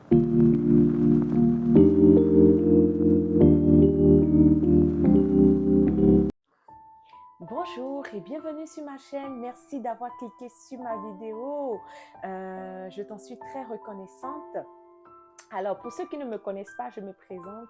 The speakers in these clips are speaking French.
Bonjour et bienvenue sur ma chaîne. Merci d'avoir cliqué sur ma vidéo. Je t'en suis très reconnaissante. Alors, pour ceux qui ne me connaissent pas, je me présente.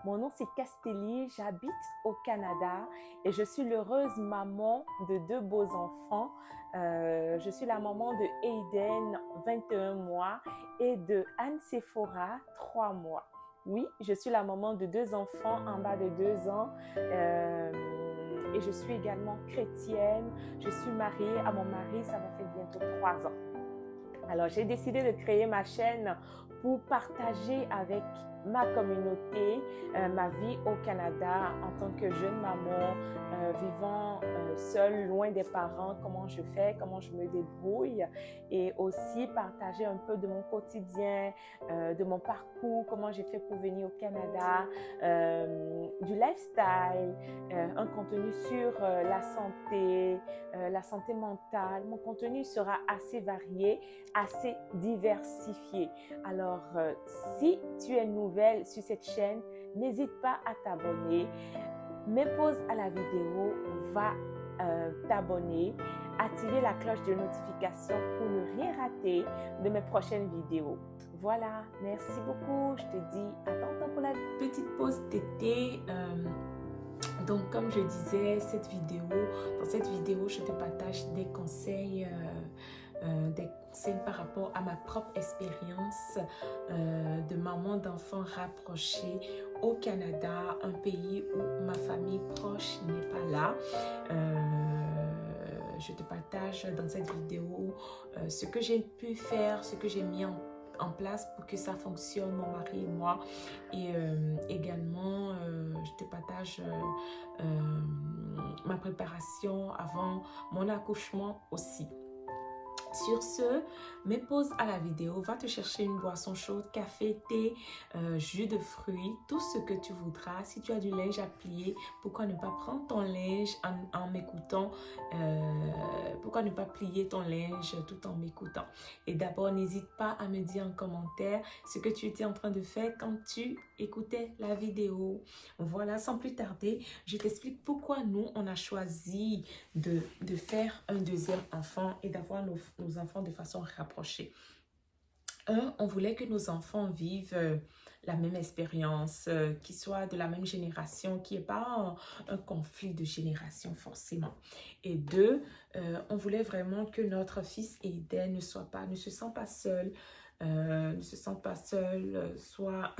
Mon nom, c'est Castelli. J'habite au Canada et je suis l'heureuse maman de 2 beaux enfants. Je suis la maman de Aiden, 21 mois, et de Anne Sephora, 3 mois. Oui, je suis la maman de 2 enfants en bas de 2 ans. Et je suis également chrétienne. Je suis mariée à mon mari, ça va faire bientôt 3 ans. Alors, j'ai décidé de créer ma chaîne pour partager avec ma communauté ma vie au Canada en tant que jeune maman, vivant seule, loin des parents, comment je fais, comment je me débrouille, et aussi partager un peu de mon quotidien, de mon parcours, comment j'ai fait pour venir au Canada, du lifestyle, un contenu sur la santé mentale. Mon contenu sera assez varié, assez diversifié. Alors, si tu es nouvelle sur cette chaîne, n'hésite pas à t'abonner. Mets pause à la vidéo, va t'abonner, activer la cloche de notification pour ne rien rater de mes prochaines vidéos. Voilà, merci beaucoup. Je te dis à tantôt pour la petite pause d'été. Donc, comme je disais, dans cette vidéo, je te partage des conseils par rapport à ma propre expérience de maman d'enfants rapprochés au Canada, un pays où ma famille proche n'est pas là. Je te partage dans cette vidéo ce que j'ai pu faire, ce que j'ai mis en place pour que ça fonctionne, mon mari et moi. Et également, je te partage ma préparation avant mon accouchement aussi. Sur ce, mets pause à la vidéo, va te chercher une boisson chaude, café, thé, jus de fruits, tout ce que tu voudras. Si tu as du linge à plier, pourquoi ne pas prendre ton linge en m'écoutant, pourquoi ne pas plier ton linge tout en m'écoutant. Et d'abord, n'hésite pas à me dire en commentaire ce que tu étais en train de faire quand tu écoutais la vidéo. Voilà, sans plus tarder, je t'explique pourquoi nous, on a choisi de faire un deuxième enfant et d'avoir nos enfants de façon rapprochée. On voulait que nos enfants vivent la même expérience, qu'ils soient de la même génération, qu'il n'y ait pas un conflit de génération forcément. Et 2, on voulait vraiment que notre fils Aiden ne se sente pas seul, soit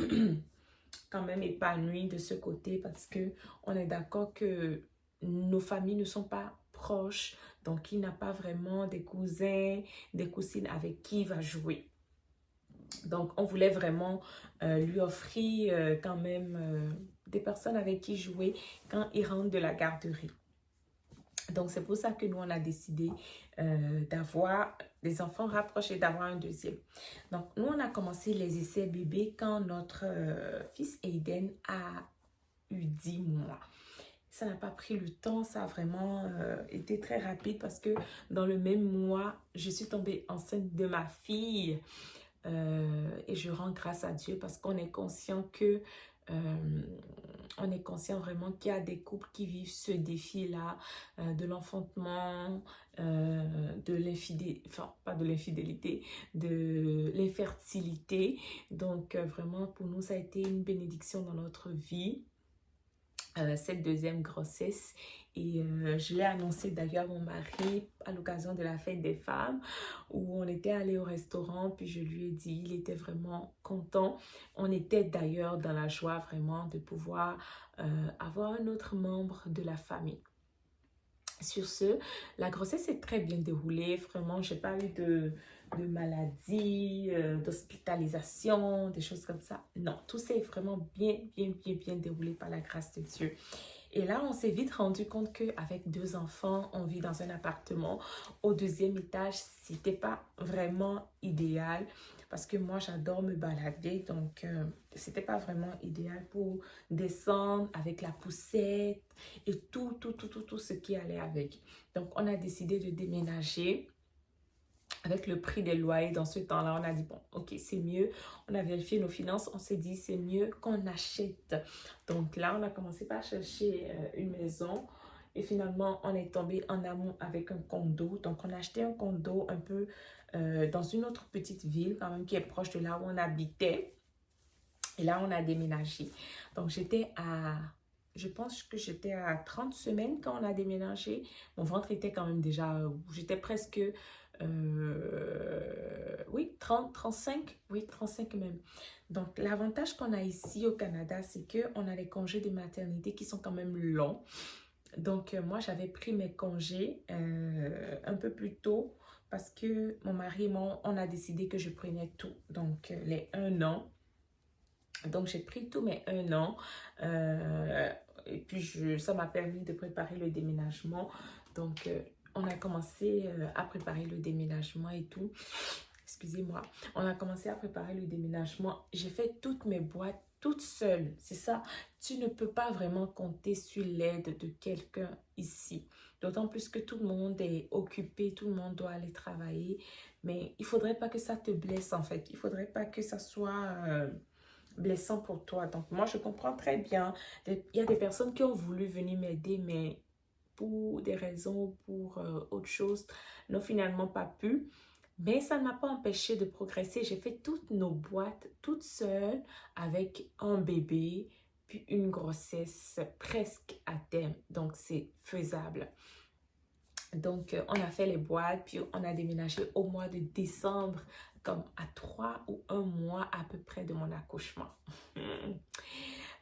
quand même épanoui de ce côté, parce que on est d'accord que nos familles ne sont pas proches, donc il n'a pas vraiment des cousins, des cousines avec qui il va jouer. Donc on voulait vraiment lui offrir quand même des personnes avec qui jouer quand il rentre de la garderie. Donc, c'est pour ça que nous, on a décidé d'avoir des enfants rapprochés, d'avoir un deuxième. Donc, nous, on a commencé les essais bébés quand notre fils Aiden a eu 10 mois. Ça n'a pas pris le temps, ça a vraiment été très rapide parce que dans le même mois, je suis tombée enceinte de ma fille. Et je rends grâce à Dieu parce qu'on est conscient que on est conscient vraiment qu'il y a des couples qui vivent ce défi-là de l'enfantement, de l'infidélité, enfin pas de l'infidélité, de l'infertilité. Donc vraiment pour nous ça a été une bénédiction dans notre vie. Cette deuxième grossesse, et je l'ai annoncé d'ailleurs à mon mari à l'occasion de la fête des femmes où on était allé au restaurant, puis je lui ai dit, il était vraiment content. On était d'ailleurs dans la joie vraiment de pouvoir avoir un autre membre de la famille. Sur ce, la grossesse s'est très bien déroulée, vraiment, j'ai pas eu de maladie, d'hospitalisation, des choses comme ça. Non, tout s'est vraiment bien déroulé par la grâce de Dieu. Et là, on s'est vite rendu compte qu'avec 2 enfants, on vit dans un appartement au 2e étage. C'était pas vraiment idéal parce que moi, j'adore me balader. Donc, c'était pas vraiment idéal pour descendre avec la poussette et tout ce qui allait avec. Donc, on a décidé de déménager avec le prix des loyers dans ce temps-là, on a dit, bon, ok, c'est mieux. On a vérifié nos finances, on s'est dit, c'est mieux qu'on achète. Donc là, on a commencé par chercher une maison. Et finalement, on est tombé en amour avec un condo. Donc, on a acheté un condo un peu dans une autre petite ville, quand même, qui est proche de là où on habitait. Et là, on a déménagé. Donc, je pense que j'étais à 30 semaines quand on a déménagé. Mon ventre était quand même déjà, j'étais presque, oui, 30, 35, oui, 35 même. Donc, l'avantage qu'on a ici au Canada, c'est qu'on a les congés de maternité qui sont quand même longs. Donc, moi, j'avais pris mes congés un peu plus tôt parce que mon mari et moi, on a décidé que je prenais tout. Donc, les 1 an. Donc, j'ai pris tous mes 1 an et puis ça m'a permis de préparer le déménagement. Donc, on a commencé à préparer le déménagement et tout. Excusez-moi. On a commencé à préparer le déménagement. J'ai fait toutes mes boîtes toute seule. C'est ça. Tu ne peux pas vraiment compter sur l'aide de quelqu'un ici. D'autant plus que tout le monde est occupé, tout le monde doit aller travailler. Mais il ne faudrait pas que ça te blesse en fait. Il ne faudrait pas que ça soit blessant pour toi. Donc, moi, je comprends très bien. Il y a des personnes qui ont voulu venir m'aider, mais pour des raisons, pour autre chose, n'ont finalement pas pu. Mais ça ne m'a pas empêché de progresser. J'ai fait toutes nos boîtes toute seule avec un bébé, puis une grossesse presque à terme. Donc, c'est faisable. Donc, on a fait les boîtes, puis on a déménagé au mois de décembre, comme à 3 ou 1 mois à peu près de mon accouchement.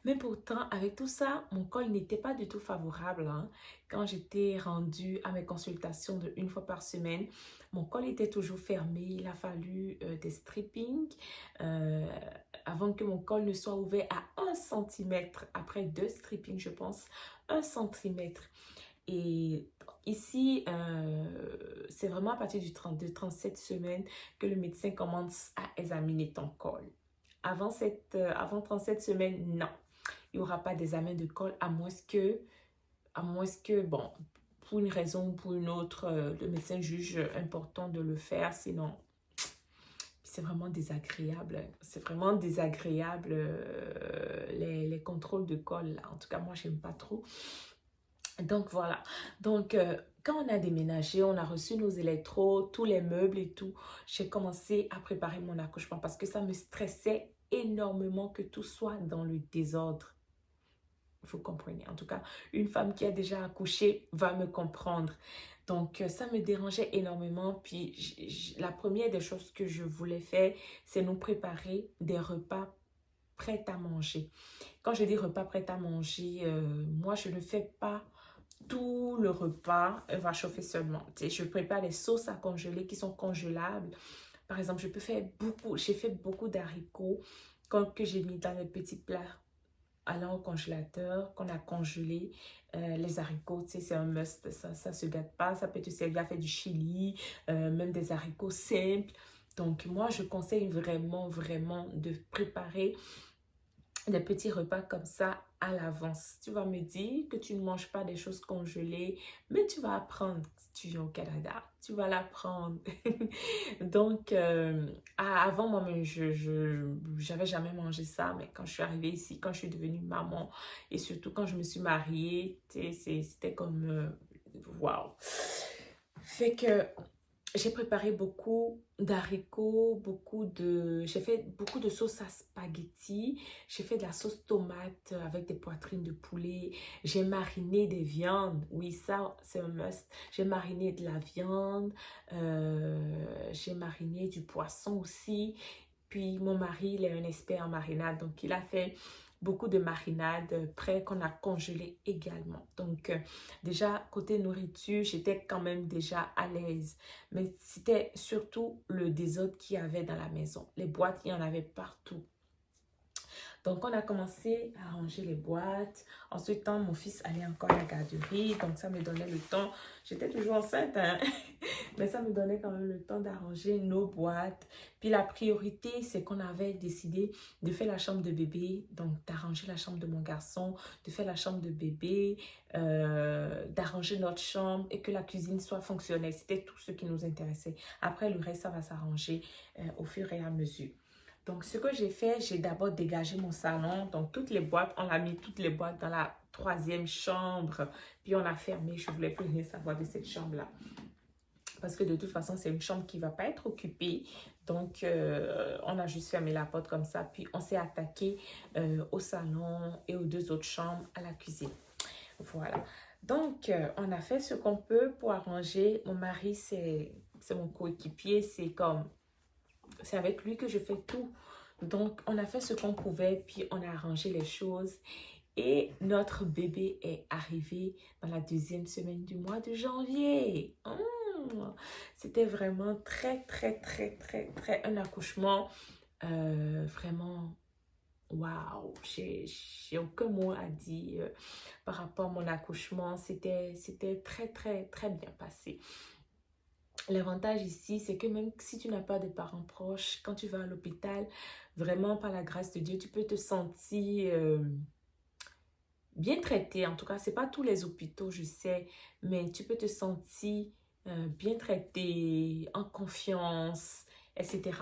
Mais pourtant, avec tout ça, mon col n'était pas du tout favorable. Hein. Quand j'étais rendue à mes consultations de 1 fois par semaine, mon col était toujours fermé. Il a fallu des strippings avant que mon col ne soit ouvert à 1 centimètre. Après 2 strippings, je pense, 1 centimètre. Et ici, c'est vraiment à partir de 37 semaines que le médecin commence à examiner ton col. Avant 37 semaines, non. Il n'y aura pas d'examen de col à moins que, bon, pour une raison ou pour une autre, le médecin juge important de le faire. Sinon, c'est vraiment désagréable. C'est vraiment désagréable les contrôles de col. Là. En tout cas, moi, je n'aime pas trop. Donc voilà, donc quand on a déménagé, on a reçu nos électrodes, tous les meubles et tout, j'ai commencé à préparer mon accouchement parce que ça me stressait énormément que tout soit dans le désordre. Vous comprenez, en tout cas, une femme qui a déjà accouché va me comprendre. Donc ça me dérangeait énormément, puis la première des choses que je voulais faire, c'est nous préparer des repas prêts à manger. Quand je dis repas prêts à manger, moi je ne fais pas tout le repas va chauffer seulement. Tu sais, je prépare les sauces à congeler qui sont congelables. Par exemple, j'ai fait beaucoup d'haricots que j'ai mis dans les petits plats allant au congélateur, qu'on a congelé. Les haricots, tu sais, c'est un must, ça se gâte pas. Ça peut te servir à faire du chili, même des haricots simples. Donc, moi, je conseille vraiment, vraiment de préparer des petits repas comme ça à l'avance. Tu vas me dire que tu ne manges pas des choses congelées, mais tu vas apprendre si tu viens au Canada. Tu vas l'apprendre. Donc, avant, moi-même, j'avais jamais mangé ça, mais quand je suis arrivée ici, quand je suis devenue maman, et surtout quand je me suis mariée, c'était comme, waouh. Fait que j'ai préparé beaucoup d'haricots, j'ai fait beaucoup de sauce à spaghetti, j'ai fait de la sauce tomate avec des poitrines de poulet, j'ai mariné des viandes, oui ça c'est un must, j'ai mariné de la viande, j'ai mariné du poisson aussi, puis mon mari il est un expert en marinade, donc il a fait beaucoup de marinades prêts qu'on a congelées également. Donc, déjà, côté nourriture, j'étais quand même déjà à l'aise. Mais c'était surtout le désordre qu'il y avait dans la maison. Les boîtes, il y en avait partout. Donc, on a commencé à ranger les boîtes. En ce temps, mon fils allait encore à la garderie. Donc, ça me donnait le temps. J'étais toujours enceinte, hein? Mais ça me donnait quand même le temps d'arranger nos boîtes. Puis, la priorité, c'est qu'on avait décidé de faire la chambre de bébé. Donc, d'arranger la chambre de mon garçon, de faire la chambre de bébé, d'arranger notre chambre et que la cuisine soit fonctionnelle. C'était tout ce qui nous intéressait. Après, le reste, ça va s'arranger au fur et à mesure. Donc, ce que j'ai fait, j'ai d'abord dégagé mon salon. Donc, toutes les boîtes, on a mis toutes les boîtes dans la troisième chambre. Puis, on a fermé. Je ne voulais plus rien savoir de cette chambre-là. Parce que de toute façon, c'est une chambre qui ne va pas être occupée. Donc, on a juste fermé la porte comme ça. Puis, on s'est attaqué au salon et aux deux autres chambres, à la cuisine. Voilà. Donc, on a fait ce qu'on peut pour arranger. Mon mari, c'est mon coéquipier. C'est avec lui que je fais tout. Donc, on a fait ce qu'on pouvait, puis on a arrangé les choses. Et notre bébé est arrivé dans la deuxième semaine du mois de janvier. C'était vraiment très, un accouchement vraiment, waouh. J'ai aucun mot à dire par rapport à mon accouchement. C'était très bien passé. L'avantage ici, c'est que même si tu n'as pas de parents proches, quand tu vas à l'hôpital, vraiment par la grâce de Dieu, tu peux te sentir bien traité. En tout cas, ce n'est pas tous les hôpitaux, je sais, mais tu peux te sentir bien traité, en confiance, etc.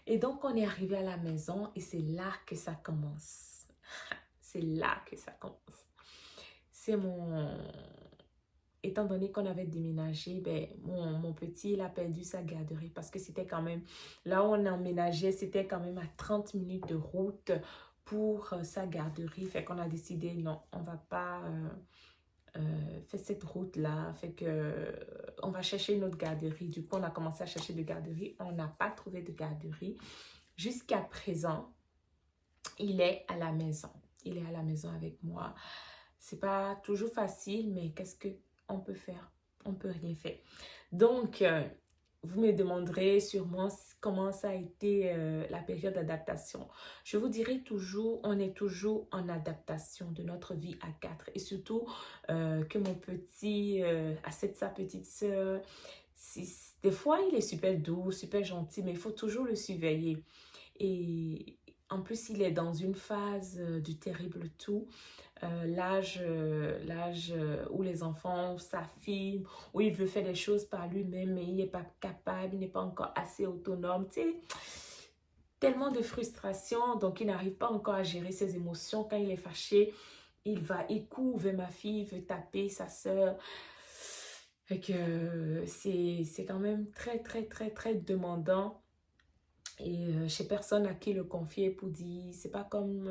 Et donc, on est arrivé à la maison et c'est là que ça commence. C'est là que ça commence. C'est Étant donné qu'on avait déménagé, ben, mon petit, il a perdu sa garderie parce que c'était quand même, là où on emménageait, c'était quand même à 30 minutes de route pour sa garderie. Fait qu'on a décidé, non, on va pas faire cette route-là. Fait que on va chercher une autre garderie. Du coup, on a commencé à chercher de garderie. On n'a pas trouvé de garderie. Jusqu'à présent, il est à la maison. Il est à la maison avec moi. C'est pas toujours facile, mais qu'est-ce qu'on peut faire? On peut rien faire. Donc, vous me demanderez sûrement comment ça a été la période d'adaptation. Je vous dirai toujours, on est toujours en adaptation de notre vie à quatre. Et surtout que mon petit a sa petite sœur. Des fois, il est super doux, super gentil, mais il faut toujours le surveiller. Et en plus, il est dans une phase du terrible tout. L'âge où les enfants s'affirment, où il veut faire des choses par lui-même, mais il n'est pas capable, il n'est pas encore assez autonome. Tu sais, tellement de frustration, donc il n'arrive pas encore à gérer ses émotions. Quand il est fâché, il court vers ma fille, il veut taper sa sœur. Fait que c'est quand même très demandant. Et j'ai personne à qui le confier pour dire, c'est pas comme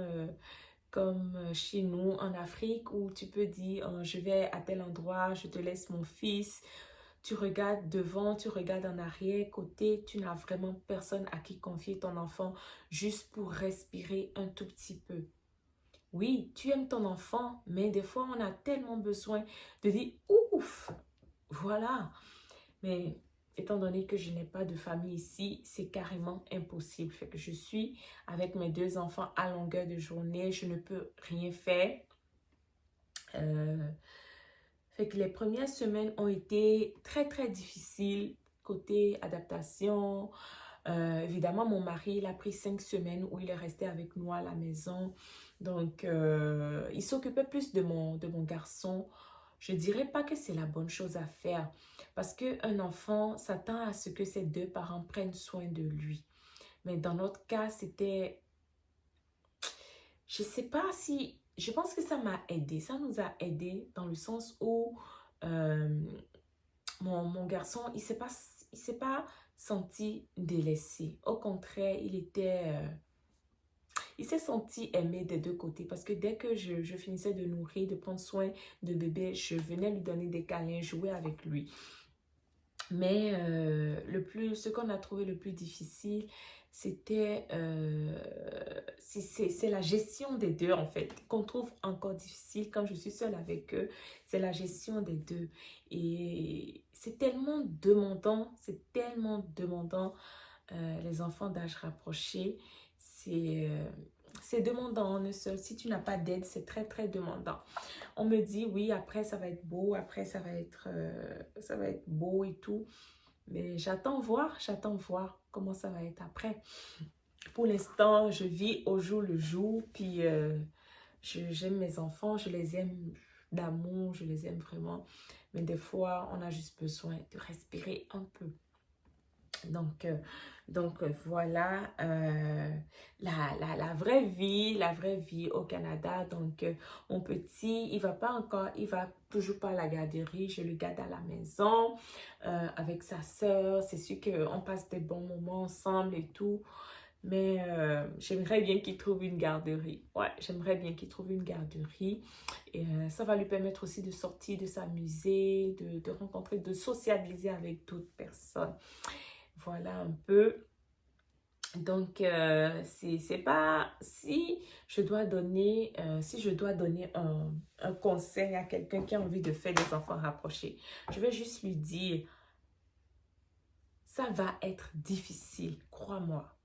chez nous en Afrique où tu peux dire je vais à tel endroit, je te laisse mon fils. Tu regardes devant, tu regardes en arrière, côté, tu n'as vraiment personne à qui confier ton enfant juste pour respirer un tout petit peu. Oui, tu aimes ton enfant, mais des fois on a tellement besoin de dire ouf, voilà. Mais étant donné que je n'ai pas de famille ici, c'est carrément impossible. Fait que je suis avec mes deux enfants à longueur de journée. Je ne peux rien faire. Fait que les premières semaines ont été très difficiles côté adaptation. Évidemment, mon mari, il a pris 5 semaines où il est resté avec nous à la maison. Donc, il s'occupait plus de mon garçon. Je dirais pas que c'est la bonne chose à faire parce qu'un enfant s'attend à ce que ses deux parents prennent soin de lui. Mais dans notre cas, c'était... Je sais pas si... Je pense que ça m'a aidé. Ça nous a aidé dans le sens où mon garçon, il s'est pas senti délaissé. Au contraire, il s'est senti aimé des deux côtés parce que dès que je finissais de nourrir, de prendre soin de bébé, je venais lui donner des câlins, jouer avec lui. Mais ce qu'on a trouvé le plus difficile, c'est la gestion des deux en fait, qu'on trouve encore difficile quand je suis seule avec eux. C'est la gestion des deux. Et c'est tellement demandant, les enfants d'âge rapproché. c'est demandant. Si tu n'as pas d'aide, c'est très, très demandant. On me dit, oui, après, ça va être beau. Après, ça va être beau et tout. Mais j'attends voir comment ça va être après. Pour l'instant, je vis au jour le jour. Puis, j'aime mes enfants. Je les aime d'amour. Je les aime vraiment. Mais des fois, on a juste besoin de respirer un peu. Donc voilà la vraie vie au Canada. Donc mon petit, il va toujours pas à la garderie, je le garde à la maison avec sa sœur. C'est sûr qu'on passe des bons moments ensemble et tout, mais j'aimerais bien qu'il trouve une garderie. Ouais, j'aimerais bien qu'il trouve une garderie. Et ça va lui permettre aussi de sortir, de s'amuser, de rencontrer, de sociabiliser avec d'autres personnes. Voilà un peu. Donc, c'est pas si je dois donner, un conseil à quelqu'un qui a envie de faire des enfants rapprochés, je vais juste lui dire, ça va être difficile, crois-moi.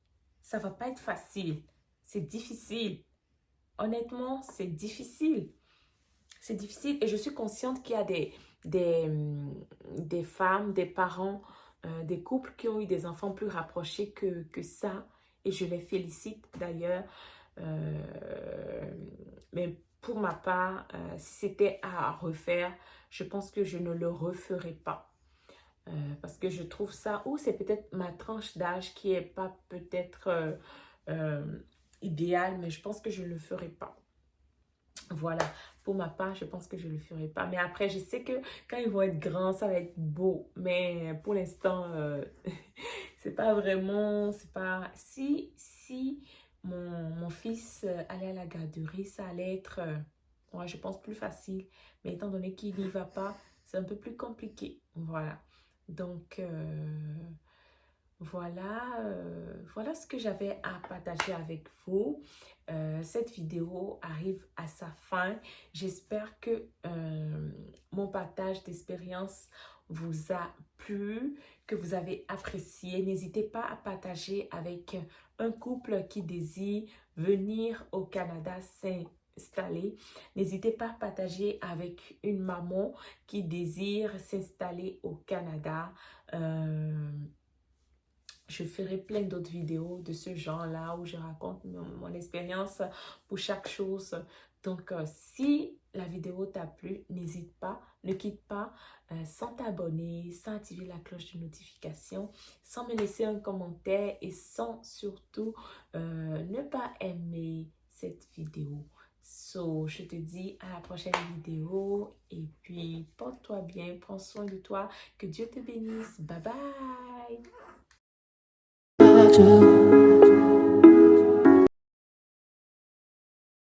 Ça va pas être facile. C'est difficile. Honnêtement, c'est difficile. C'est difficile et je suis consciente qu'il y a des femmes, des parents, des couples qui ont eu des enfants plus rapprochés que ça. Et je les félicite d'ailleurs. Mais pour ma part, si c'était à refaire, je pense que je ne le referai pas. Parce que je trouve ça, ou c'est peut-être ma tranche d'âge qui n'est pas peut-être idéale, mais je pense que je ne le ferai pas. Voilà, pour ma part, je pense que je ne le ferai pas. Mais après, je sais que quand ils vont être grands, ça va être beau. Mais pour l'instant, c'est pas vraiment, c'est pas... Si mon fils allait à la garderie, ça allait être, ouais, je pense, plus facile. Mais étant donné qu'il n'y va pas, c'est un peu plus compliqué. Voilà. Donc, voilà ce que j'avais à partager avec vous. Cette vidéo arrive à sa fin. J'espère que mon partage d'expérience vous a plu, que vous avez apprécié. N'hésitez pas à partager avec un couple qui désire venir au Canada s'installer. N'hésitez pas à partager avec une maman qui désire s'installer au Canada. Je ferai plein d'autres vidéos de ce genre-là où je raconte mon expérience pour chaque chose. Donc, si la vidéo t'a plu, n'hésite pas, ne quitte pas sans t'abonner, sans activer la cloche de notification, sans me laisser un commentaire et sans surtout ne pas aimer cette vidéo. So, je te dis à la prochaine vidéo et puis porte-toi bien, prends soin de toi, que Dieu te bénisse. Bye bye!